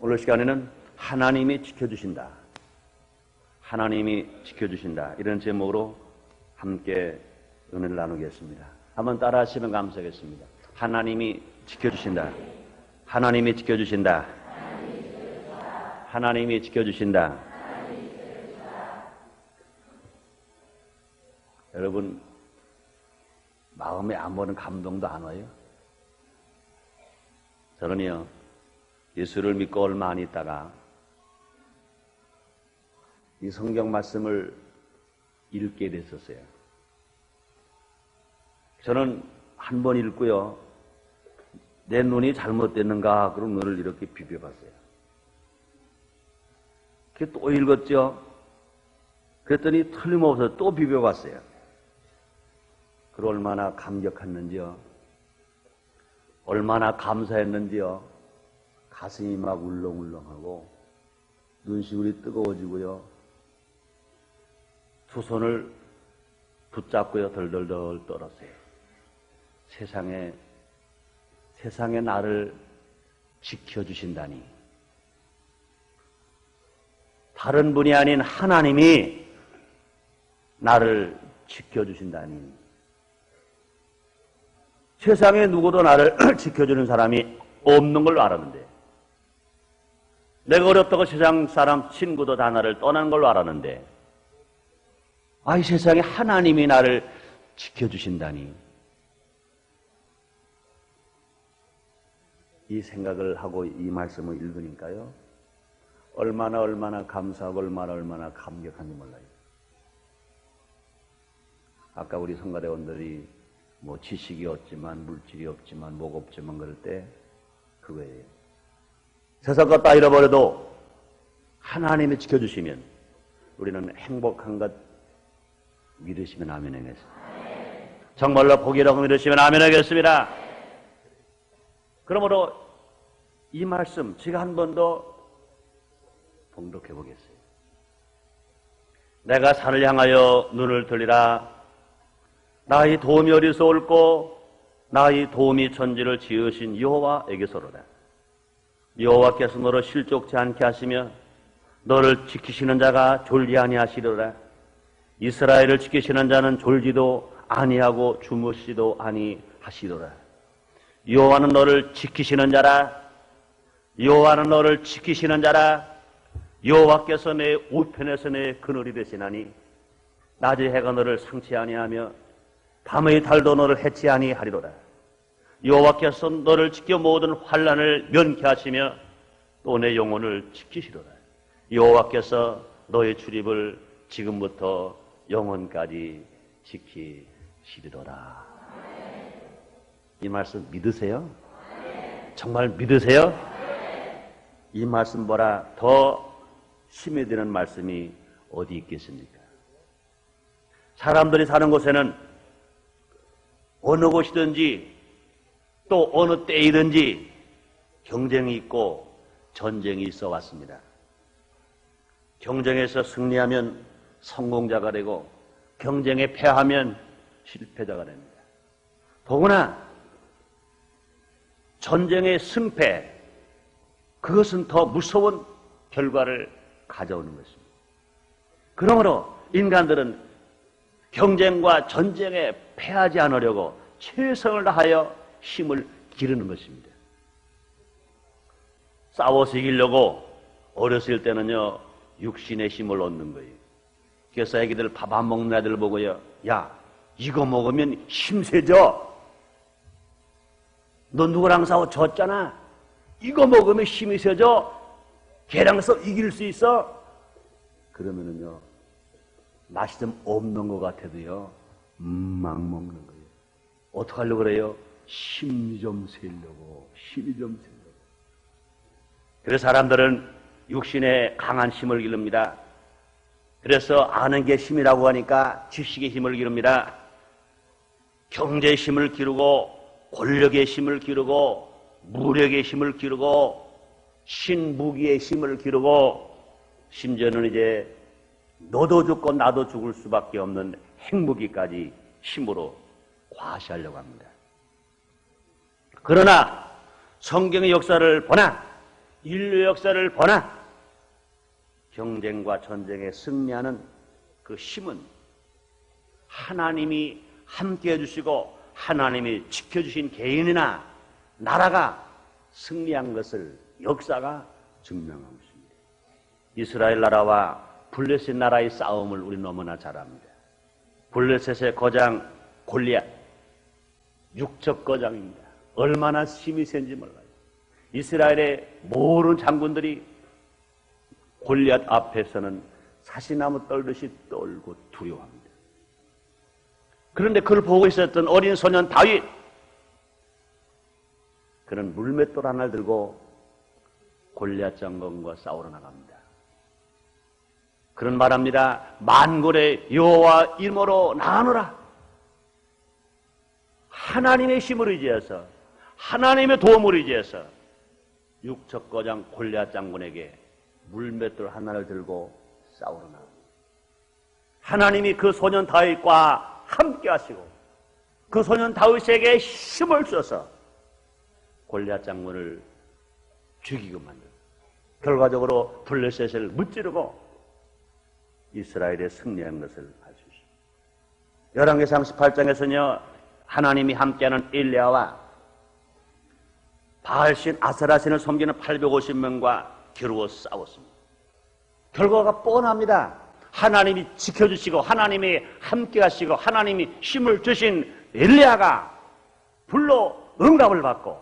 오늘 시간에는 하나님이 지켜주신다. 하나님이 지켜주신다. 이런 제목으로 함께 은혜를 나누겠습니다. 한번 따라 하시면 감사하겠습니다. 하나님이 지켜주신다. 하나님이 지켜주신다. 하나님이 지켜주신다. 여러분, 마음에 안 보는 감동도 안 와요? 저는요, 예수를 믿고 얼마 안 있다가 이 성경 말씀을 읽게 됐었어요. 저는 한 번 읽고요, 내 눈이 잘못됐는가 그런 눈을 이렇게 비벼봤어요. 또 읽었죠. 그랬더니 틀림없어 또 비벼봤어요. 그 얼마나 감격했는지요, 얼마나 감사했는지요. 가슴이 막 울렁울렁하고 눈시울이 뜨거워지고요, 두 손을 붙잡고요 덜덜덜 떨었어요. 세상에 나를 지켜주신다니, 다른 분이 아닌 하나님이 나를 지켜주신다니. 세상에 누구도 나를 지켜주는 사람이 없는 걸로 알았는데, 내가 어렵다고 세상 사람 친구도 다 나를 떠난 걸로 알았는데, 이 세상에 하나님이 나를 지켜주신다니, 이 생각을 하고 이 말씀을 읽으니까요, 얼마나 감사하고 얼마나 감격한지 몰라요. 아까 우리 성가대원들이 뭐 지식이 없지만 물질이 없지만 뭐가 없지만 그럴 때 그거예요. 세상 것 다 잃어버려도 하나님이 지켜주시면 우리는 행복한 것 믿으시면 아멘 하겠습니다. 정말로 복이라고 믿으시면 아멘 하겠습니다. 그러므로 이 말씀 제가 한 번 더 봉독해 보겠어요. 내가 산을 향하여 눈을 들리라. 나의 도움이 어디서 올꼬? 나의 도움이 천지를 지으신 여호와에게서로다. 여호와께서 너를 실족치 않게 하시며 너를 지키시는 자가 졸지 아니하시리라. 이스라엘을 지키시는 자는 졸지도 아니하고 주무시도 아니하시리라. 여호와는 너를 지키시는 자라. 여호와는 너를 지키시는 자라. 여호와께서 내 우편에서 내 그늘이 되시나니 낮의 해가 너를 상치 아니하며 밤의 달도 너를 해치 아니하리로다. 여호와께서 너를 지켜 모든 환난을 면케하시며 또 내 영혼을 지키시리로다. 여호와께서 너의 출입을 지금부터 영원까지 지키시리로다. 이 말씀 믿으세요? 정말 믿으세요? 이 말씀보다 더 힘이 되는 말씀이 어디 있겠습니까? 사람들이 사는 곳에는 어느 곳이든지 또 어느 때이든지 경쟁이 있고 전쟁이 있어 왔습니다. 경쟁에서 승리하면 성공자가 되고 경쟁에 패하면 실패자가 됩니다. 더구나 전쟁의 승패, 그것은 더 무서운 결과를 가져오는 것입니다. 그러므로 인간들은 경쟁과 전쟁에 패하지 않으려고 최선을 다하여 힘을 기르는 것입니다. 싸워서 이기려고 어렸을 때는요, 육신의 힘을 얻는 거예요. 그래서 애기들 밥 안 먹는 애들 보고요, 야, 이거 먹으면 힘 세져. 너 누구랑 싸워 졌잖아. 이거 먹으면 힘이 세져. 걔랑 싸워 이길 수 있어. 그러면은요, 맛이 좀 없는 것 같아도요, 막 먹는 거예요. 어떡하려고 그래요? 힘이 좀 세려고. 그래서 사람들은 육신에 강한 힘을 기릅니다. 그래서 아는 게 힘이라고 하니까 지식의 힘을 기릅니다. 경제의 힘을 기르고 권력의 힘을 기르고 무력의 힘을 기르고 신무기의 힘을 기르고 심지어는 이제 너도 죽고 나도 죽을 수밖에 없는 핵무기까지 힘으로 과시하려고 합니다. 그러나 성경의 역사를 보나 인류 역사를 보나 경쟁과 전쟁에 승리하는 그 힘은 하나님이 함께해 주시고 하나님이 지켜주신 개인이나 나라가 승리한 것을 역사가 증명하고 있습니다. 이스라엘 나라와 블레셋 나라의 싸움을 우리 너무나 잘 압니다. 블레셋의 거장 골리앗, 육적 거장입니다. 얼마나 힘이 센지 몰라요. 이스라엘의 모든 장군들이 골리앗 앞에서는 사시나무 떨듯이 떨고 두려워합니다. 그런데 그걸 보고 있었던 어린 소년 다윗, 그는 물맷돌 하나를 들고 골리앗 장군과 싸우러 나갑니다. 그는 말합니다. 만군의 여호와 이름으로 나아노라. 하나님의 힘을 의지해서, 하나님의 도움을 의지해서 육척 거장 골리앗 장군에게 물맷돌 하나를 들고 싸우러 나갑니다. 하나님이 그 소년 다윗과 함께 하시고 그 소년 다윗에게 힘을 주셔서 골리앗 장군을 죽이고 만들고 결과적으로 블레셋을 무찌르고 이스라엘의 승리한 것을 알 수 있습니다. 열왕기상 18장에서는요, 하나님이 함께하는 엘리야와 바알신 아세라신을 섬기는 850명과 겨루어 싸웠습니다. 결과가 뻔합니다. 하나님이 지켜주시고 하나님이 함께하시고 하나님이 힘을 주신 엘리야가 불로 응답을 받고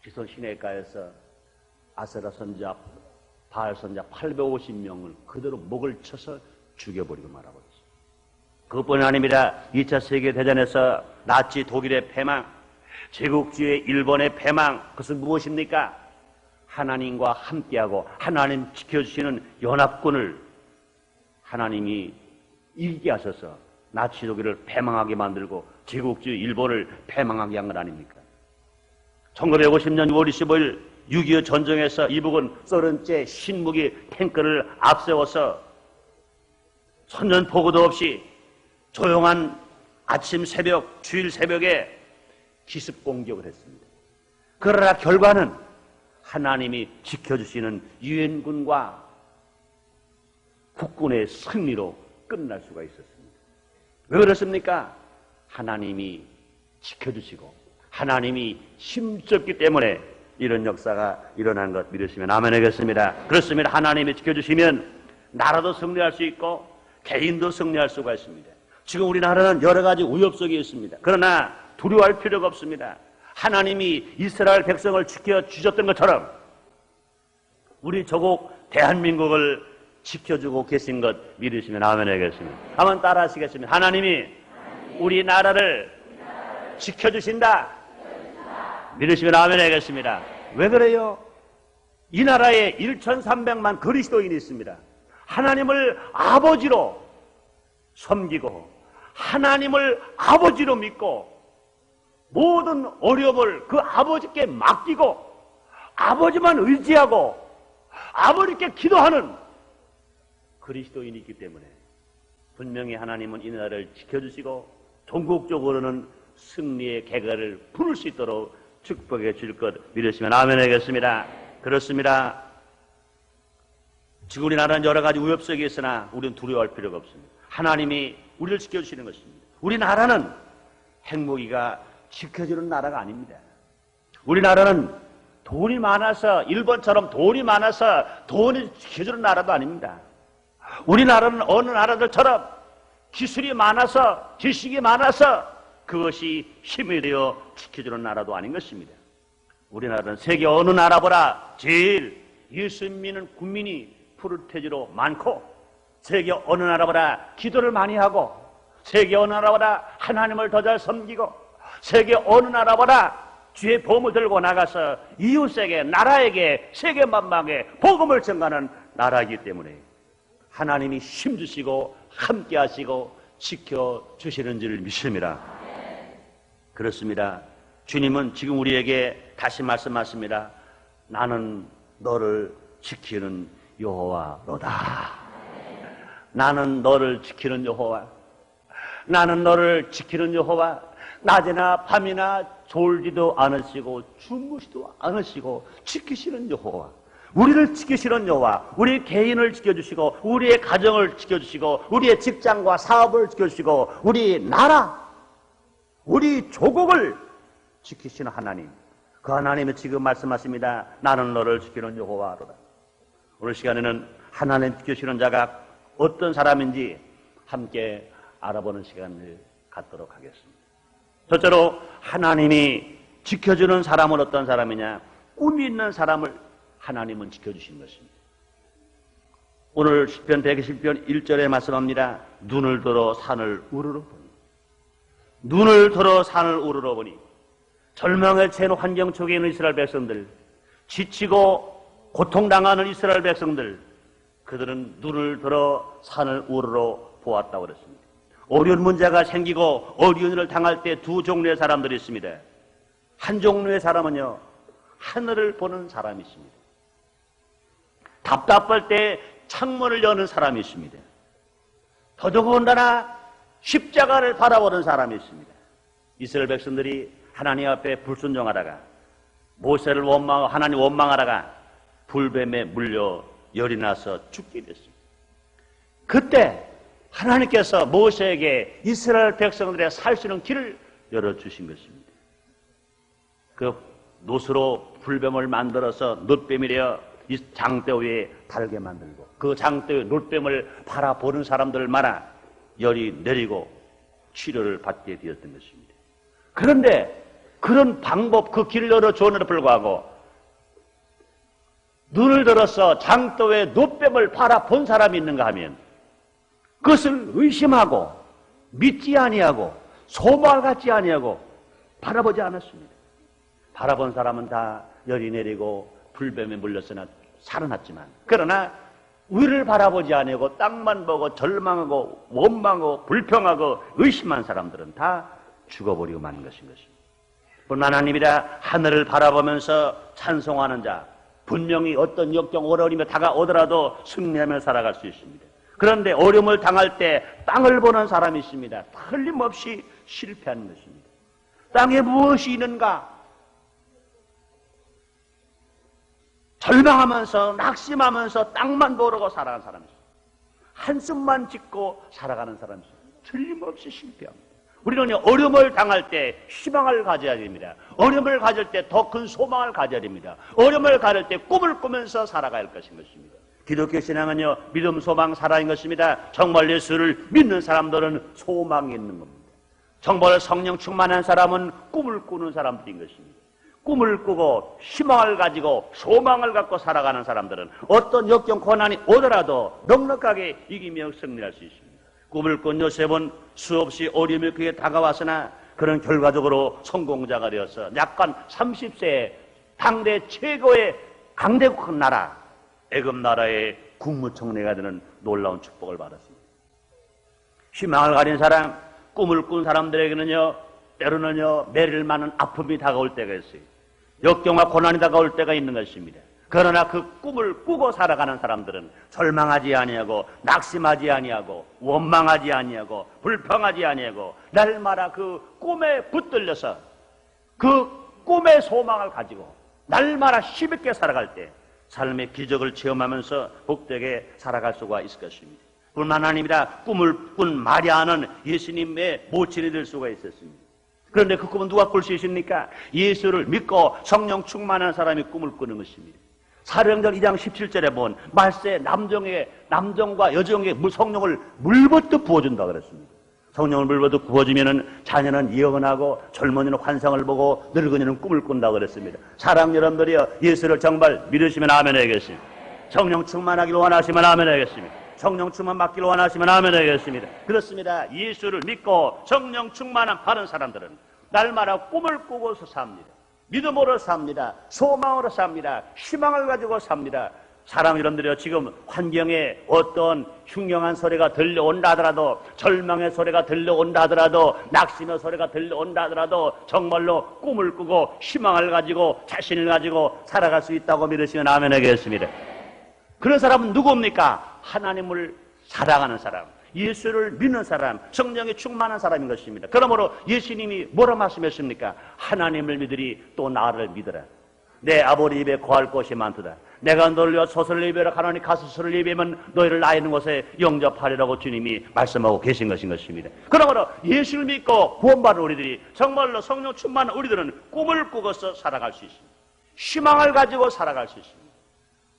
기손 시내가에서 아세라 선자, 바알 선자 850명을 그대로 목을 쳐서 죽여버리고 말아버렸습니다. 그것뿐이 아닙니다. 2차 세계대전에서 나치 독일의 패망, 제국주의 일본의 패망, 그것은 무엇입니까? 하나님과 함께하고 하나님 지켜주시는 연합군을 하나님이 이기게 하셔서 나치 독일을 패망하게 만들고 제국주의 일본을 패망하게 한 건 아닙니까? 1950년 6월 25일 6.25 전쟁에서 이북은 소련제 신무기 탱크를 앞세워서 선전포고도 없이 조용한 아침 새벽, 주일 새벽에 기습 공격을 했습니다. 그러나 결과는 하나님이 지켜주시는 유엔군과 국군의 승리로 끝날 수가 있었습니다. 왜 그렇습니까? 하나님이 지켜주시고 하나님이 힘줬기 때문에 이런 역사가 일어난 것 믿으시면 아멘 하겠습니다. 그렇습니다. 하나님이 지켜주시면 나라도 승리할 수 있고 개인도 승리할 수가 있습니다. 지금 우리나라는 여러 가지 위협 속에 있습니다. 그러나 두려워할 필요가 없습니다. 하나님이 이스라엘 백성을 지켜주셨던 것처럼 우리 조국 대한민국을 지켜주고 계신 것 믿으시면 아멘 하겠습니다. 한번 따라 하시겠습니다. 하나님이 우리나라를 지켜주신다. 믿으시면 아멘 하겠습니다. 왜 그래요? 이 나라에 1,300만 그리스도인이 있습니다. 하나님을 아버지로 섬기고 하나님을 아버지로 믿고 모든 어려움을 그 아버지께 맡기고 아버지만 의지하고 아버지께 기도하는 그리스도인이 있기 때문에 분명히 하나님은 이 나라를 지켜주시고 전국적으로는 승리의 계가를 부를 수 있도록 축복해 줄 것 믿으시면 아멘 하겠습니다. 그렇습니다. 지금 우리나라는 여러 가지 위협 속에 있으나 우리는 두려워할 필요가 없습니다. 하나님이 우리를 지켜주시는 것입니다. 우리나라는 핵무기가 지켜주는 나라가 아닙니다. 우리나라는 돈이 많아서 일본처럼 돈이 많아서 돈이 지켜주는 나라도 아닙니다. 우리나라는 어느 나라들처럼 기술이 많아서 지식이 많아서 그것이 힘이 되어 지켜주는 나라도 아닌 것입니다. 우리나라는 세계 어느 나라보다 제일 예수 믿는 국민이 푸르테지로 많고 세계 어느 나라보다 기도를 많이 하고 세계 어느 나라보다 하나님을 더 잘 섬기고 세계 어느 나라보다 주의 보험을 들고 나가서 이웃에게 나라에게 세계 만방에 복음을 전가하는 나라이기 때문에 하나님이 힘주시고 함께 하시고 지켜주시는 줄 믿습니다. 그렇습니다. 주님은 지금 우리에게 다시 말씀하십니다. 나는 너를 지키는 여호와로다. 나는 너를 지키는 여호와. 나는 너를 지키는 여호와. 낮이나 밤이나 졸지도 않으시고 주무시도 않으시고 지키시는 여호와. 우리를 지키시는 여호와, 우리 개인을 지켜주시고 우리의 가정을 지켜주시고 우리의 직장과 사업을 지켜주시고 우리 나라, 우리 조국을 지키시는 하나님, 그 하나님이 지금 말씀하십니다. 나는 너를 지키는 여호와로다. 오늘 시간에는 하나님 지키시는 자가 어떤 사람인지 함께 알아보는 시간을 갖도록 하겠습니다. 첫째로 하나님이 지켜주는 사람은 어떤 사람이냐? 꿈이 있는 사람을 하나님은 지켜주신 것입니다. 오늘 시편 120편 1절에 말씀합니다. 눈을 들어 산을 우러러 보니, 눈을 들어 산을 우러러 보니, 절망에 채인 환경 속에 있는 이스라엘 백성들, 지치고 고통당하는 이스라엘 백성들, 그들은 눈을 들어 산을 우러러 보았다고 그랬습니다. 어려운 문제가 생기고 어려운 일을 당할 때 두 종류의 사람들이 있습니다. 한 종류의 사람은요, 하늘을 보는 사람이 있습니다. 답답할 때 창문을 여는 사람이 있습니다. 더더군다나 십자가를 바라보는 사람이 있습니다. 이스라엘 백성들이 하나님 앞에 불순종하다가 모세를 원망하고 하나님 원망하다가 불뱀에 물려 열이 나서 죽게 됐습니다. 그때 하나님께서 모세에게 이스라엘 백성들의 살 수 있는 길을 열어주신 것입니다. 그 놋으로 불뱀을 만들어서 놋뱀이려 이 장대 위에 달게 만들고 그 장대 위에 놋뱀을 바라보는 사람들마다 열이 내리고 치료를 받게 되었던 것입니다. 그런데 그런 방법, 그 길을 열어주었는데도 불구하고 눈을 들어서 장대 위에 놋뱀을 바라본 사람이 있는가 하면 그것을 의심하고 믿지 아니하고 소망을 갖지 아니하고 바라보지 않았습니다. 바라본 사람은 다 열이 내리고 불뱀에 물렸으나 살아났지만, 그러나 위를 바라보지 아니하고 땅만 보고 절망하고 원망하고 불평하고 의심한 사람들은 다 죽어버리고 마는 것인 것입니다. 뿐만 아니라 하늘을 바라보면서 찬송하는 자, 분명히 어떤 역경 어려움이 다가오더라도 승리하며 살아갈 수 있습니다. 그런데 어려움을 당할 때 땅을 보는 사람이 있습니다. 틀림없이 실패하는 것입니다. 땅에 무엇이 있는가? 절망하면서 낙심하면서 땅만 보려고 살아가는 사람이 있습니다. 한숨만 짓고 살아가는 사람이 있습니다. 틀림없이 실패합니다. 우리는 어려움을 당할 때 희망을 가져야 됩니다. 어려움을 가질 때 더 큰 소망을 가져야 됩니다. 어려움을 가질 때 꿈을 꾸면서 살아가야 할 것인 것입니다. 기독교 신앙은요, 믿음, 소망, 사랑인 것입니다. 정말 예수를 믿는 사람들은 소망이 있는 겁니다. 정말 성령 충만한 사람은 꿈을 꾸는 사람들인 것입니다. 꿈을 꾸고 희망을 가지고 소망을 갖고 살아가는 사람들은 어떤 역경 고난이 오더라도 넉넉하게 이기며 승리할 수 있습니다. 꿈을 꾼 요셉은 수없이 어려움이 그에게 다가왔으나 그런 결과적으로 성공자가 되어서 약간 30세에 당대 최고의 강대국 나라 애굽 나라의 국무총리가 되는 놀라운 축복을 받았습니다. 희망을 가진 사람, 꿈을 꾼 사람들에게는요, 때로는요, 매를 맞는 아픔이 다가올 때가 있어요. 역경과 고난이 다가올 때가 있는 것입니다. 그러나 그 꿈을 꾸고 살아가는 사람들은 절망하지 아니하고 낙심하지 아니하고 원망하지 아니하고 불평하지 아니하고 날마다 그 꿈에 붙들려서 그 꿈의 소망을 가지고 날마다 힘있게 살아갈 때 삶의 기적을 체험하면서 복되게 살아갈 수가 있을 것입니다. 뿐만 아니라 꿈을 꾼 마리아는 예수님의 모친이 될 수가 있었습니다. 그런데 그 꿈은 누가 꿀 수 있습니까? 예수를 믿고 성령 충만한 사람이 꿈을 꾸는 것입니다. 사도행전 2장 17절에 본 말세 남정과 여정에게 성령을 물부터 부어준다 그랬습니다. 성령을 물부터 부어주면은 자녀는 예언하고 젊은이는 환상을 보고 늙은이는 꿈을 꾼다고 그랬습니다. 사랑 여러분들이여, 예수를 정말 믿으시면 아멘 하겠습니다. 성령 충만하기를 원하시면 아멘 하겠습니다. 성령 충만 받기를 원하시면 아멘 하겠습니다. 그렇습니다. 예수를 믿고 성령 충만한 바른 사람들은 날마다 꿈을 꾸고서 삽니다. 믿음으로 삽니다. 소망으로 삽니다. 희망을 가지고 삽니다. 사랑 여러분들이요, 지금 환경에 어떤 흉흉한 소리가 들려온다 하더라도, 절망의 소리가 들려온다 하더라도, 낙심의 소리가 들려온다 하더라도 정말로 꿈을 꾸고 희망을 가지고 자신을 가지고 살아갈 수 있다고 믿으시면 아멘 하겠습니다. 그런 사람은 누구입니까? 하나님을 사랑하는 사람, 예수를 믿는 사람, 성령이 충만한 사람인 것입니다. 그러므로 예수님이 뭐라 말씀하십니까? 하나님을 믿으리 또 나를 믿으라. 내 아버지 입에 거할 것이 많도다. 내가 너를 소설을 예배하라 하나니 가서서를 예배하면 너희를 나 있는 곳에 영접하리라고 주님이 말씀하고 계신 것인 것입니다. 그러므로 예수를 믿고 구원받은 우리들이 정말로 성령 충만한 우리들은 꿈을 꾸고서 살아갈 수 있습니다. 희망을 가지고 살아갈 수 있습니다.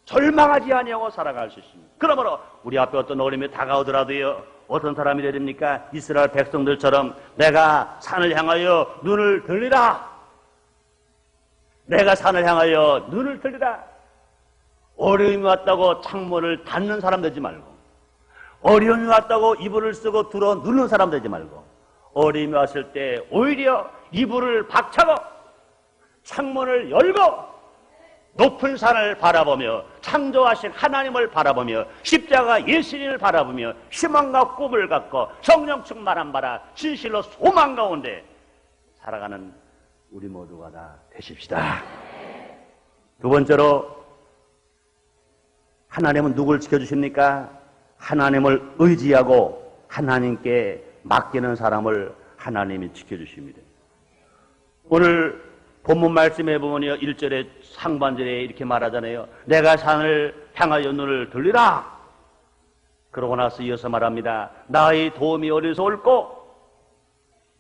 절망하지 아니하고 살아갈 수 있습니다. 그러므로 우리 앞에 어떤 어려움이 다가오더라도요, 어떤 사람이 되야 됩니까? 이스라엘 백성들처럼 내가 산을 향하여 눈을 들리라. 내가 산을 향하여 눈을 들리라. 어려움이 왔다고 창문을 닫는 사람 되지 말고, 어려움이 왔다고 이불을 쓰고 들어 누는 사람 되지 말고, 어려움이 왔을 때 오히려 이불을 박차고 창문을 열고 높은 산을 바라보며 창조하신 하나님을 바라보며 십자가 예수님을 바라보며 희망과 꿈을 갖고 성령 충만한 바라 진실로 소망 가운데 살아가는 우리 모두가 다 되십시다. 두 번째로, 하나님은 누굴 지켜주십니까? 하나님을 의지하고 하나님께 맡기는 사람을 하나님이 지켜주십니다. 오늘 본문 말씀에 보면요, 1절에 상반절에 이렇게 말하잖아요. 내가 산을 향하여 눈을 들리라. 그러고 나서 이어서 말합니다. 나의 도움이 어디서 올꼬?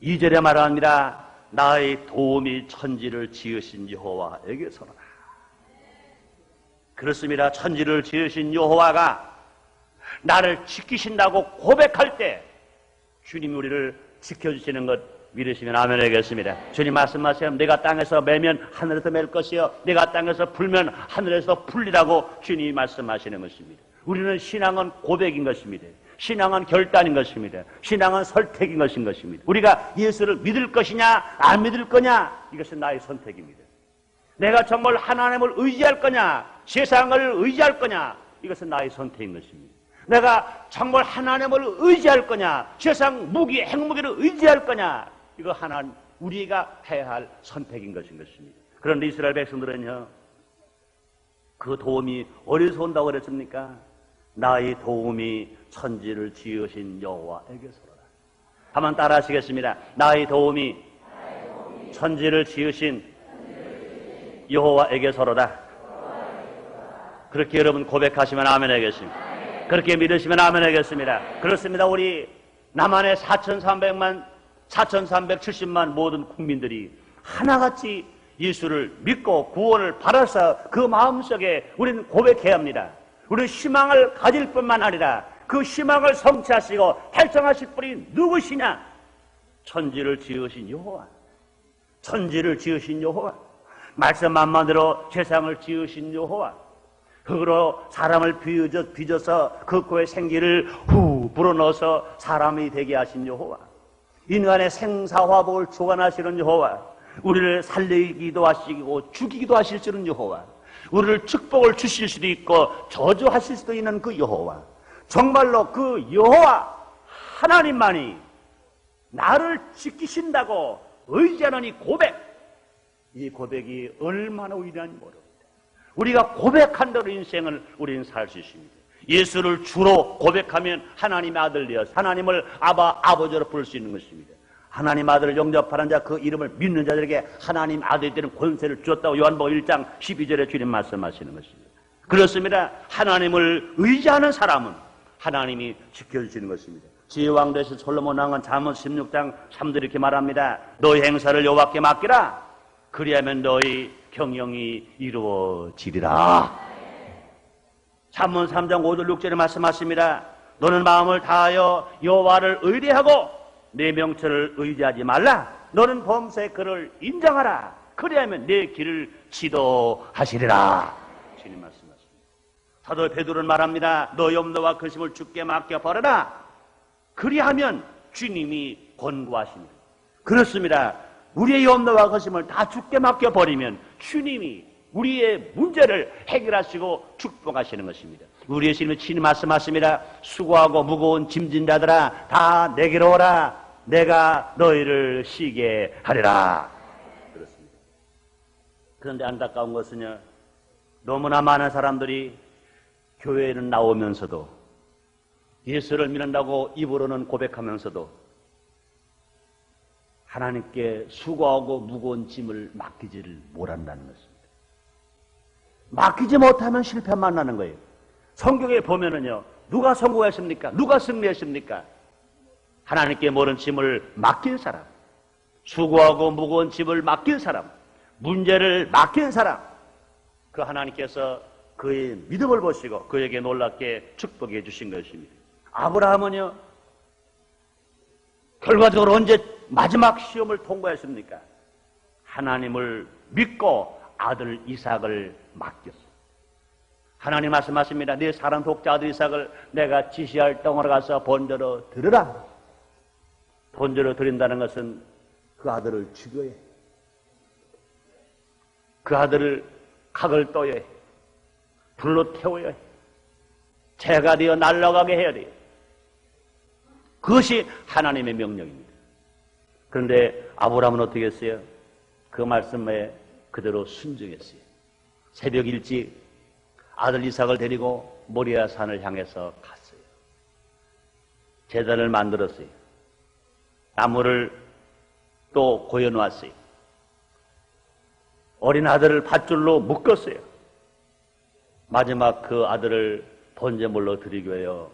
2절에 말합니다. 나의 도움이 천지를 지으신 여호와에게서로다. 그렇습니다. 천지를 지으신 여호와가 나를 지키신다고 고백할 때 주님이 우리를 지켜주시는 것 믿으시면 아멘 하겠습니다. 주님 말씀하세요. 내가 땅에서 매면 하늘에서 맬 것이요, 내가 땅에서 불면 하늘에서 풀리라고 주님이 말씀하시는 것입니다. 우리는 신앙은 고백인 것입니다. 신앙은 결단인 것입니다. 신앙은 선택인 것입니다. 우리가 예수를 믿을 것이냐 안 믿을 거냐, 이것은 나의 선택입니다. 내가 정말 하나님을 의지할 거냐 세상을 의지할 거냐, 이것은 나의 선택인 것입니다. 내가 정말 하나님을 의지할 거냐 세상 무기 핵무기를 의지할 거냐, 이거 하나님 우리가 해야 할 선택인 것인 것입니다. 그런데 이스라엘 백성들은요, 그 도움이 어디서 온다고 그랬습니까? 나의 도움이 천지를 지으신 여호와에게서로다. 한번 따라 하시겠습니다. 나의 도움이 천지를 지으신 여호와에게서로다. 그렇게 여러분 고백하시면 아멘 하겠습니다. 그렇게 믿으시면 아멘 하겠습니다. 그렇습니다. 우리 남한의 4,370만 모든 국민들이 하나같이 예수를 믿고 구원을 받아서 그 마음속에 우리는 고백해야 합니다. 우리는 희망을 가질 뿐만 아니라 그 희망을 성취하시고 달성하실 분이 누구시냐? 천지를 지으신 여호와. 천지를 지으신 여호와. 말씀 한마디로 세상을 지으신 여호와. 흙으로 사람을 빚어서 그 코에 생기를 후 불어넣어서 사람이 되게 하신 여호와. 인간의 생사화복을 주관하시는 여호와. 우리를 살리기도 하시고 죽이기도 하실 줄은 여호와. 우리를 축복을 주실 수도 있고 저주하실 수도 있는 그 여호와. 정말로 그 여호와 하나님만이 나를 지키신다고 의지하는 이 고백, 이 고백이 얼마나 위대한지 모릅니다. 우리가 고백한 대로 인생을 우리는 살 수 있습니다. 예수를 주로 고백하면 하나님의 아들 되어서 하나님을 아버지로 부를 수 있는 것입니다. 하나님 아들을 영접하는 자, 그 이름을 믿는 자들에게 하나님 아들이 되는 권세를 주었다고 요한복음 1장 12절에 주님 말씀하시는 것입니다. 그렇습니다. 하나님을 의지하는 사람은 하나님이 지켜주시는 것입니다. 지혜왕 되신 솔로몬 왕은 잠언 16장 3절 이렇게 말합니다. 너희 행사를 여호와께 맡기라. 그리하면 너희 경영이 이루어지리라. 잠언 3장 5절 6절에 말씀하십니다. 너는 마음을 다하여 여호와를 의뢰하고 내 명철을 의지하지 말라. 너는 범사에 그를 인정하라. 그리하면 내 길을 지도하시리라. 주님 말씀하십니다. 사도 베드로는 말합니다. 너 염려와 근심을 주께 맡겨버려라. 그리하면 주님이 권고하십니다. 그렇습니다. 우리의 염려와 근심을 다 주께 맡겨버리면 주님이 우리의 문제를 해결하시고 축복하시는 것입니다. 우리의 주님이 친히 말씀하십니다. 수고하고 무거운 짐진 자들아 다 내게로 오라. 내가 너희를 쉬게 하리라. 그렇습니다. 그런데 안타까운 것은요, 너무나 많은 사람들이 교회에는 나오면서도 예수를 믿는다고 입으로는 고백하면서도 하나님께 수고하고 무거운 짐을 맡기지를 못한다는 것입니다. 맡기지 못하면 실패만 나는 거예요. 성경에 보면은요, 누가 성공했습니까? 누가 승리했습니까? 하나님께 모른 짐을 맡긴 사람, 수고하고 무거운 짐을 맡긴 사람, 문제를 맡긴 사람, 그 하나님께서 그의 믿음을 보시고 그에게 놀랍게 축복해 주신 것입니다. 아브라함은요, 결과적으로 언제 마지막 시험을 통과했습니까? 하나님을 믿고 아들 이삭을 맡겼어요. 하나님 말씀하십니다. 네 사랑 독자 아들 이삭을 내가 지시할 땅으로 가서 번제로 드리라. 번제로 드린다는 것은 그 아들을 죽여야 해. 그 아들을 각을 떠야 해. 불로 태워야 해. 재가 되어 날아가게 해야 돼요. 그것이 하나님의 명령입니다. 그런데 아브라함은 어떻게 했어요? 그 말씀에 그대로 순종했어요. 새벽 일찍 아들 이삭을 데리고 모리아 산을 향해서 갔어요. 제단을 만들었어요. 나무를 또 고여놓았어요. 어린 아들을 밧줄로 묶었어요. 마지막 그 아들을 번제물로 드리기 위하여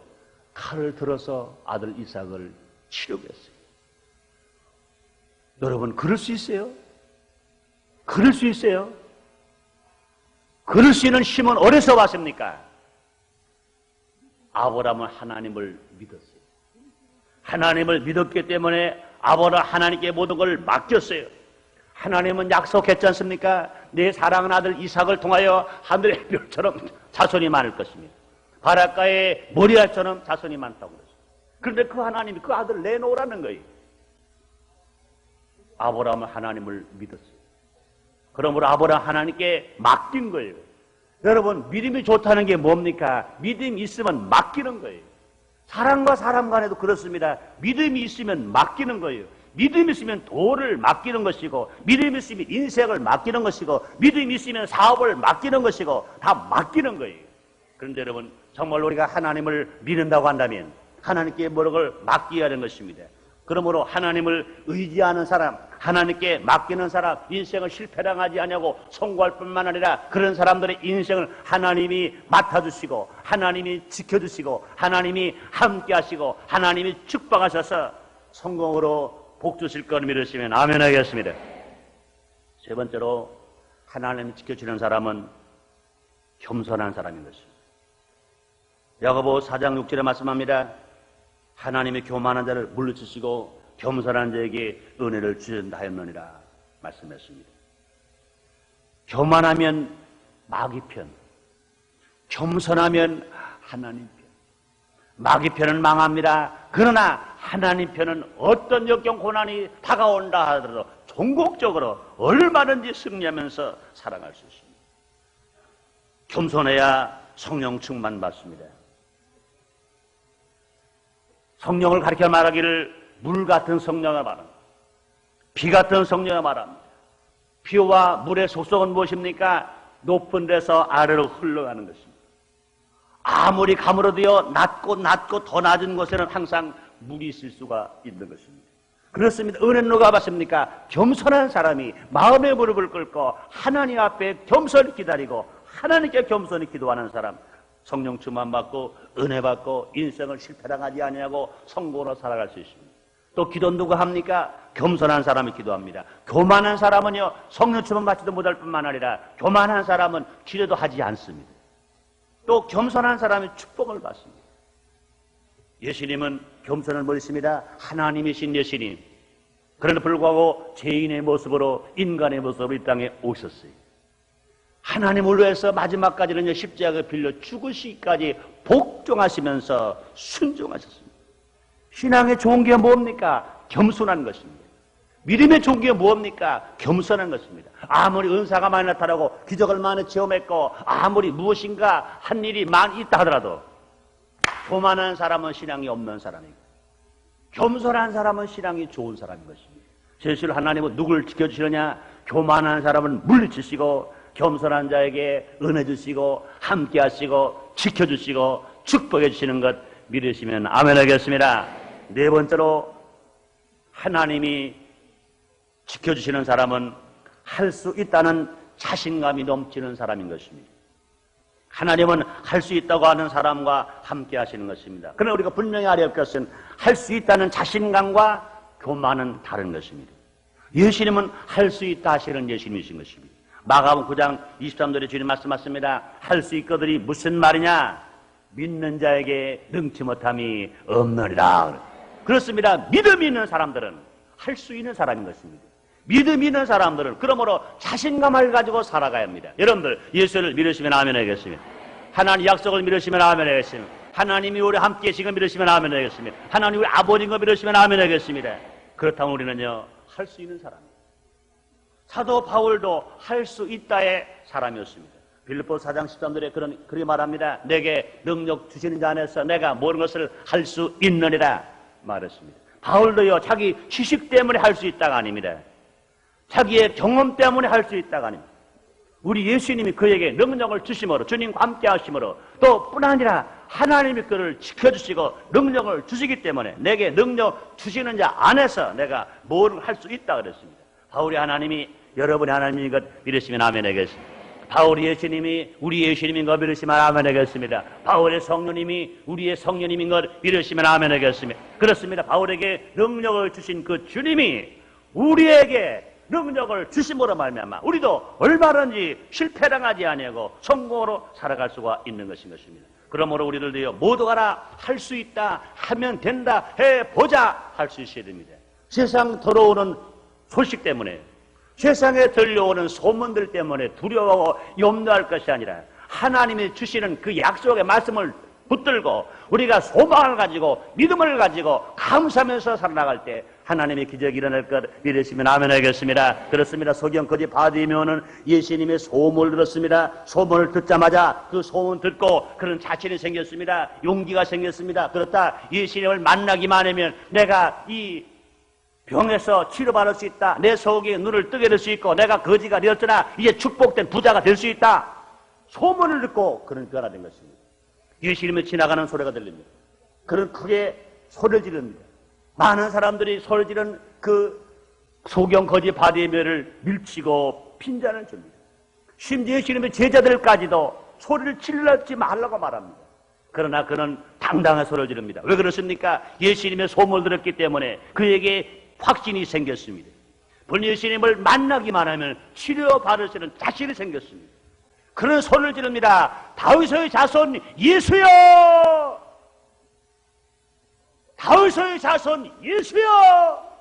칼을 들어서 아들 이삭을 치려고 했어요. 여러분, 그럴 수 있어요? 그럴 수 있어요? 그럴 수 있는 힘은 어디서 왔습니까? 아브라함은 하나님을 믿었어요. 하나님을 믿었기 때문에 아브라함은 하나님께 모든 걸 맡겼어요. 하나님은 약속했지 않습니까? 내 사랑하는 아들 이삭을 통하여 하늘의 별처럼 자손이 많을 것입니다. 바닷가의 모리아처럼 자손이 많다고 그랬어요. 그런데 그 하나님이 그 아들을 내놓으라는 거예요. 아브라함은 하나님을 믿었어요. 그러므로 아브라함 하나님께 맡긴 거예요. 여러분, 믿음이 좋다는 게 뭡니까? 믿음이 있으면 맡기는 거예요. 사람과 사람 간에도 그렇습니다. 믿음이 있으면 맡기는 거예요. 믿음이 있으면 도를 맡기는 것이고, 믿음이 있으면 인생을 맡기는 것이고, 믿음이 있으면 사업을 맡기는 것이고, 다 맡기는 거예요. 그런데 여러분, 정말 우리가 하나님을 믿는다고 한다면 하나님께 모든 맡겨야 하는 것입니다. 그러므로 하나님을 의지하는 사람, 하나님께 맡기는 사람, 인생을 실패당하지 않냐고 성공할 뿐만 아니라 그런 사람들의 인생을 하나님이 맡아주시고, 하나님이 지켜주시고, 하나님이 함께하시고, 하나님이 축복하셔서 성공으로 복 주실 것 믿으시면 아멘 하겠습니다. 세 번째로 하나님이 지켜주는 사람은 겸손한 사람인 것입니다. 야고보 4장 6절에 말씀합니다. 하나님이 교만한 자를 물리치시고 겸손한 자에게 은혜를 주신다 하였느니라 말씀했습니다. 교만하면 마귀 편, 겸손하면 하나님 편. 마귀 편은 망합니다. 그러나 하나님 편은 어떤 역경 고난이 다가온다 하더라도 종국적으로 얼마든지 승리하면서 살아갈 수 있습니다. 겸손해야 성령 충만 받습니다. 성령을 가리켜 말하기를 물 같은 성령을 말합니다. 비 같은 성령을 말합니다. 비와 물의 속성은 무엇입니까? 높은 데서 아래로 흘러가는 것입니다. 아무리 가물어도요, 낮고 더 낮은 곳에는 항상 물이 있을 수가 있는 것입니다. 그렇습니다. 은혜는 누가 받습니까? 겸손한 사람이 마음의 무릎을 꿇고 하나님 앞에 겸손히 기다리고 하나님께 겸손히 기도하는 사람, 성령 충만 받고 은혜 받고 인생을 실패당하지 아니하고 성공으로 살아갈 수 있습니다. 또 기도는 누가 합니까? 겸손한 사람이 기도합니다. 교만한 사람은요, 성령 충만 받지도 못할 뿐만 아니라 교만한 사람은 기도도 하지 않습니다. 또 겸손한 사람이 축복을 받습니다. 예수님은 겸손을 모르십니다. 하나님이신 예수님. 그럼에도 불구하고 죄인의 모습으로, 인간의 모습으로 이 땅에 오셨어요. 하나님을 위해서 마지막까지는 십자가에 빌려 죽으시기까지 복종하시면서 순종하셨습니다. 신앙의 좋은 게 뭡니까? 겸손한 것입니다. 믿음의 좋은 게 뭡니까? 겸손한 것입니다. 아무리 은사가 많이 나타나고 기적을 많이 체험했고 아무리 무엇인가 한 일이 많이 있다 하더라도 교만한 사람은 신앙이 없는 사람이고 겸손한 사람은 신앙이 좋은 사람인 것입니다. 실제로 하나님은 누구를 지켜주시느냐? 교만한 사람은 물리치시고 겸손한 자에게 은혜 주시고 함께 하시고 지켜주시고 축복해 주시는 것 믿으시면 아멘 하겠습니다. 네 번째로 하나님이 지켜주시는 사람은 할 수 있다는 자신감이 넘치는 사람인 것입니다. 하나님은 할 수 있다고 하는 사람과 함께 하시는 것입니다. 그러나 우리가 분명히 알아야 할 것은 할 수 있다는 자신감과 교만은 다른 것입니다. 예수님은 할 수 있다 하시는 예수님이신 것입니다. 마가복음 9장 23절에 주님 말씀하십니다. 할 수 있거든이 무슨 말이냐? 믿는 자에게 능치 못함이 없느니라. 그렇습니다. 믿음이 있는 사람들은 할 수 있는 사람인 것입니다. 믿음이 있는 사람들은 그러므로 자신감을 가지고 살아가야 합니다. 여러분들 예수를 믿으시면 아멘 하겠습니다. 하나님 약속을 믿으시면 아멘 하겠습니다. 하나님이 우리 함께 계시는 거 믿으시면 아멘 하겠습니다. 하나님 우리 아버지인 거 믿으시면 아멘 하겠습니다. 그렇다면 우리는요 할 수 있는 사람입니다. 사도 바울도 할 수 있다의 사람이었습니다. 빌립보 4장 13절에 그렇게 말합니다. 내게 능력 주시는 자 안에서 내가 모든 것을 할 수 있느니라 말했습니다. 바울도요 자기 지식 때문에 할 수 있다가 아닙니다. 자기의 경험 때문에 할 수 있다가 아닙니다. 우리 예수님이 그에게 능력을 주심으로 주님과 함께 하심으로 또 뿐 아니라 하나님이 그를 지켜주시고 능력을 주시기 때문에 내게 능력 주시는 자 안에서 내가 뭘 할 수 있다 그랬습니다. 바울이 하나님이 여러분이 하나님인 것 믿으시면 아멘 하겠습니다. 바울이 예수님이 우리 예수님인 것 믿으시면 아멘 하겠습니다. 바울의 성령님이 우리의 성령님인 것 믿으시면 아멘 하겠습니다. 그렇습니다. 바울에게 능력을 주신 그 주님이 우리에게 능력을 주심으로 말미암아 우리도 얼마든지 실패당하지 아니하고 성공으로 살아갈 수가 있는 것인 것입니다. 그러므로 우리들도요 모두가 할 수 있다 하면 된다 해보자 할 수 있어야 됩니다. 세상 들어오는 소식 때문에 세상에 들려오는 소문들 때문에 두려워하고 염려할 것이 아니라 하나님이 주시는 그 약속의 말씀을 붙들고 우리가 소망을 가지고 믿음을 가지고 감사하면서 살아나갈 때 하나님의 기적이 일어날 것 믿으시면 아멘 하겠습니다. 그렇습니다. 소경거지 바디메오는 예수님의 소문을 들었습니다. 소문을 듣자마자 그 소문 듣고 그런 자신이 생겼습니다. 용기가 생겼습니다. 그렇다 예수님을 만나기만 하면 내가 이 병에서 치료받을 수 있다. 내 속에 눈을 뜨게 될 수 있고 내가 거지가 되었으나 이제 축복된 부자가 될 수 있다. 소문을 듣고 그런 변화된 것입니다. 예수님이 지나가는 소리가 들립니다. 그런 크게 소리를 지릅니다. 많은 사람들이 소리 지른 그 소경 거지 바디메오를 밀치고 핀잔을 줍니다. 심지어 예수님의 제자들까지도 소리를 질러지 말라고 말합니다. 그러나 그는 당당한 소리를 지릅니다. 왜 그렇습니까? 예수님의 소문을 들었기 때문에 그에게 확신이 생겼습니다. 본 예수님을 만나기만 하면 치료받을 수 있는 자신이 생겼습니다. 그런 소리를 지릅니다. 다윗의 자손 예수여! 다윗의 자손 예수여!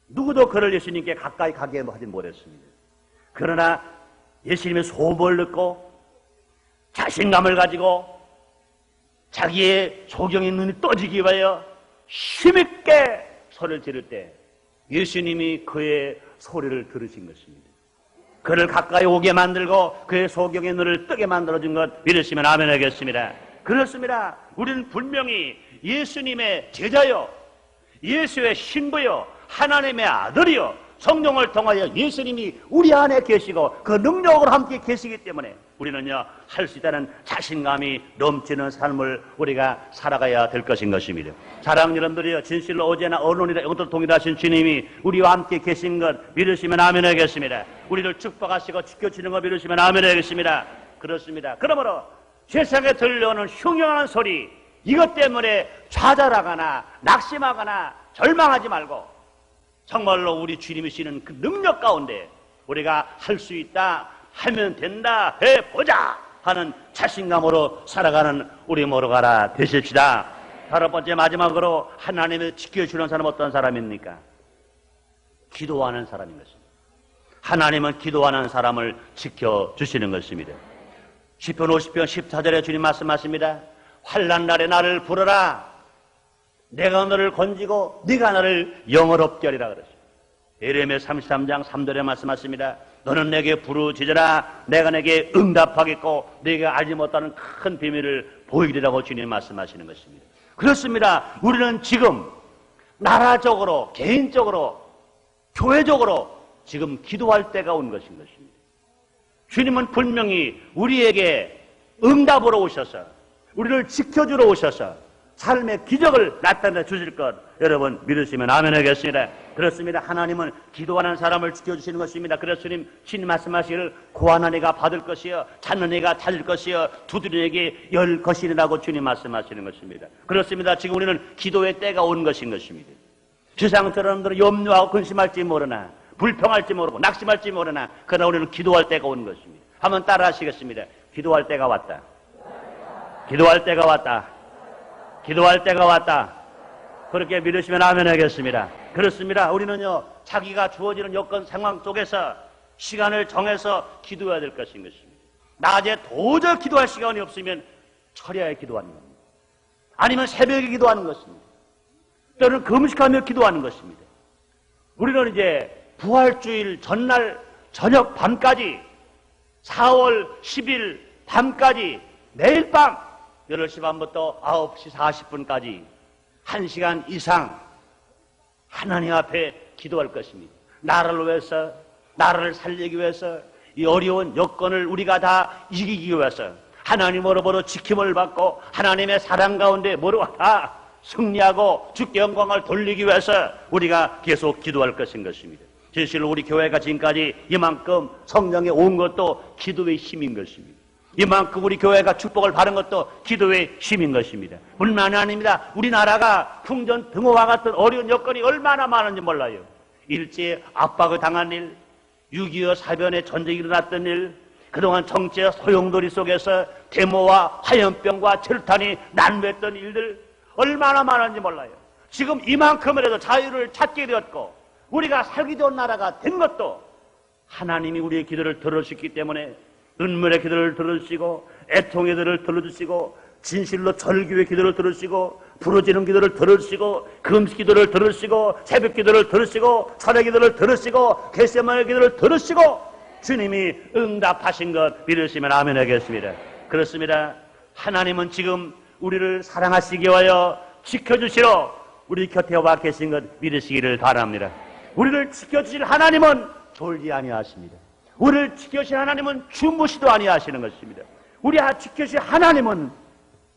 누구도 그를 예수님께 가까이 가게 하지 못했습니다. 그러나 예수님의 소문을 듣고 자신감을 가지고 자기의 소경의 눈이 떠지기 위하여 힘있게 소리를 지를 때 예수님이 그의 소리를 들으신 것입니다. 그를 가까이 오게 만들고 그의 소경의 눈을 뜨게 만들어준 것 믿으시면 아멘 하겠습니다. 그렇습니다. 우리는 분명히 예수님의 제자요 예수의 신부요 하나님의 아들이요 성령을 통하여 예수님이 우리 안에 계시고 그 능력으로 함께 계시기 때문에 우리는요 할 수 있다는 자신감이 넘치는 삶을 우리가 살아가야 될 것인 것입니다. 사랑하는 여러분들이요 진실로 어제나 언론이나 영도 동일하신 주님이 우리와 함께 계신 것 믿으시면 아멘 하겠습니다. 우리를 축복하시고 지켜주는 것 믿으시면 아멘 하겠습니다. 그렇습니다. 그러므로 세상에 들려오는 흉흉한 소리 이것 때문에 좌절하거나 낙심하거나 절망하지 말고 정말로 우리 주님이 주시는 그 능력 가운데 우리가 할 수 있다 하면 된다 해보자 하는 자신감으로 살아가는 우리 모두가 되십시다. 다섯 번째 마지막으로 하나님을 지켜주는 사람은 어떤 사람입니까? 기도하는 사람인 것입니다. 하나님은 기도하는 사람을 지켜주시는 것입니다. 시편 50편 14절에 주님 말씀하십니다. 환난 날에 나를 부르라. 내가 너를 건지고 네가 나를 영원롭게 하리라 그랬습니다. 예레미야 33장 3절에 말씀하십니다. 너는 내게 부르짖으라. 내가 내게 응답하겠고 네가 알지 못하는 큰 비밀을 보이리라고 주님 말씀하시는 것입니다. 그렇습니다. 우리는 지금 나라적으로 개인적으로 교회적으로 지금 기도할 때가 온 것인 것입니다. 주님은 분명히 우리에게 응답으로 오셔서 우리를 지켜주러 오셔서 삶의 기적을 나타내 주실 것 여러분 믿으시면 아멘 하겠습니다. 그렇습니다. 하나님은 기도하는 사람을 지켜주시는 것입니다. 그래서 주님 신 말씀하시기를 고하는 이가 받을 것이요 찾는 이가 찾을 것이요 두드리는 이에게 열 것이라고 주님 말씀하시는 것입니다. 그렇습니다. 지금 우리는 기도의 때가 온 것인 것입니다. 세상 사람들은 염려하고 근심할지 모르나 불평할지 모르고 낙심할지 모르나 그러나 우리는 기도할 때가 온 것입니다. 한번 따라 하시겠습니다. 기도할 때가 왔다. 기도할 때가 왔다. 기도할 때가 왔다. 그렇게 믿으시면 아멘 하겠습니다. 그렇습니다. 우리는요 자기가 주어지는 여건 상황 속에서 시간을 정해서 기도해야 될 것인 것입니다. 낮에 도저히 기도할 시간이 없으면 철야에 기도하는 겁니다. 아니면 새벽에 기도하는 것입니다. 또는 금식하며 기도하는 것입니다. 우리는 이제 부활주일 전날 저녁 밤까지 4월 10일 밤까지 매일 밤 8시 반부터 9시 40분까지 1시간 이상 하나님 앞에 기도할 것입니다. 나를 위해서, 나를 살리기 위해서, 이 어려운 여건을 우리가 다 이기기 위해서 하나님으로부터 지킴을 받고 하나님의 사랑 가운데 모두가 다 승리하고 주께 영광을 돌리기 위해서 우리가 계속 기도할 것인 것입니다. 사실 우리 교회가 지금까지 이만큼 성령에 온 것도 기도의 힘인 것입니다. 이만큼 우리 교회가 축복을 받은 것도 기도의 힘인 것입니다. 뿐만 아닙니다. 우리나라가 풍전등화와 같은 어려운 여건이 얼마나 많은지 몰라요. 일제에 압박을 당한 일, 6.25 사변의 전쟁이 일어났던 일, 그동안 정치의 소용돌이 속에서 데모와 화염병과 철탄이 난무했던 일들 얼마나 많은지 몰라요. 지금 이만큼이라도 자유를 찾게 되었고 우리가 살기 좋은 나라가 된 것도 하나님이 우리의 기도를 들어주셨기 때문에 눈물의 기도를 들어주시고 애통의 기도를 들어주시고 진실로 절규의 기도를 들어주시고 부르짖는 기도를 들어주시고 금식 기도를 들어주시고 새벽 기도를 들으시고 철의 기도를 들으시고 겟세마네 기도를 들으시고 주님이 응답하신 것 믿으시면 아멘 하겠습니다. 그렇습니다. 하나님은 지금 우리를 사랑하시기 위하여 지켜주시러 우리 곁에 와 계신 것 믿으시기를 바랍니다. 우리를 지켜주실 하나님은 졸지 아니하십니다. 우리를 지켜주신 하나님은 주무시도 아니하시는 것입니다. 우리 지켜주신 하나님은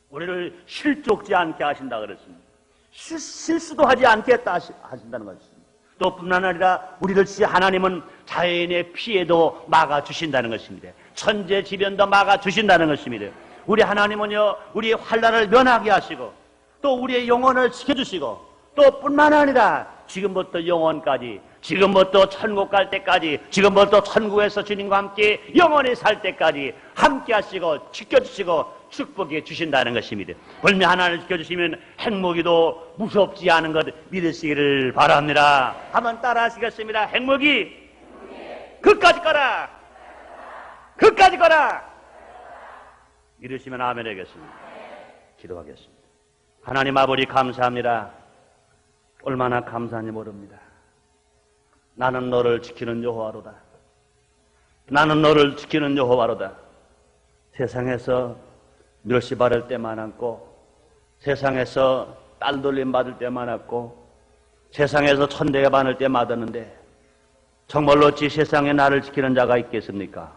우리를 실족지 않게 하신다 그랬습니다. 실수도 하지 않겠다 하신다는 것입니다. 또 뿐만 아니라 우리를 지으신 하나님은 자연의 피해도 막아주신다는 것입니다. 천재지변도 막아주신다는 것입니다. 우리 하나님은요 우리의 환난을 면하게 하시고 또 우리의 영혼을 지켜주시고 또 뿐만 아니라 지금부터 영원까지 지금부터 천국 갈 때까지 지금부터 천국에서 주님과 함께 영원히 살 때까지 함께 하시고 지켜주시고 축복해 주신다는 것입니다. 벌며 하나님을 지켜주시면 행복이도 무섭지 않은 것 믿으시기를 바랍니다. 한번 따라 하시겠습니다. 행복이 끝까지 가라. 끝까지 가라. 믿으시면 아멘 하겠습니다. 기도하겠습니다. 하나님 아버지 감사합니다. 얼마나 감사한지 모릅니다. 나는 너를 지키는 여호와로다. 나는 너를 지키는 여호와로다. 세상에서 멸시받을 때 많았고 세상에서 딸돌림 받을 때 많았고 세상에서 천대가 받을 때 많았는데 정말로 어찌 세상에 나를 지키는 자가 있겠습니까?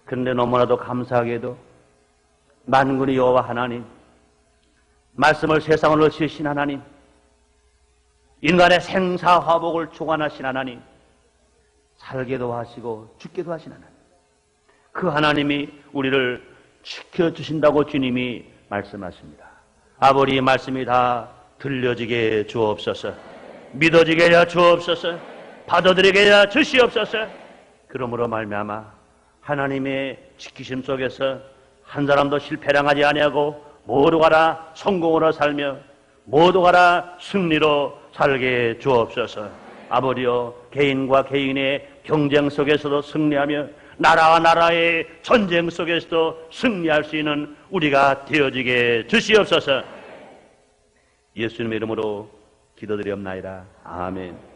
그런데 너무나도 감사하게도 만군의 여호와 하나님, 말씀을 세상으로 지으신 하나님, 인간의 생사화복을 주관하신 하나님, 살게도 하시고 죽게도 하신 하나님, 그 하나님이 우리를 지켜주신다고 주님이 말씀하십니다. 아버지의 말씀이 다 들려지게 주옵소서. 믿어지게 하여 주옵소서. 받아들이게 하여 주시옵소서. 그러므로 말미암아 하나님의 지키심 속에서 한 사람도 실패랑하지 아니하고 모두 가라 성공으로 살며 모두 가라 승리로 살게 주옵소서. 아버지여, 개인과 개인의 경쟁 속에서도 승리하며 나라와 나라의 전쟁 속에서도 승리할 수 있는 우리가 되어지게 주시옵소서. 예수님의 이름으로 기도드리옵나이다. 아멘.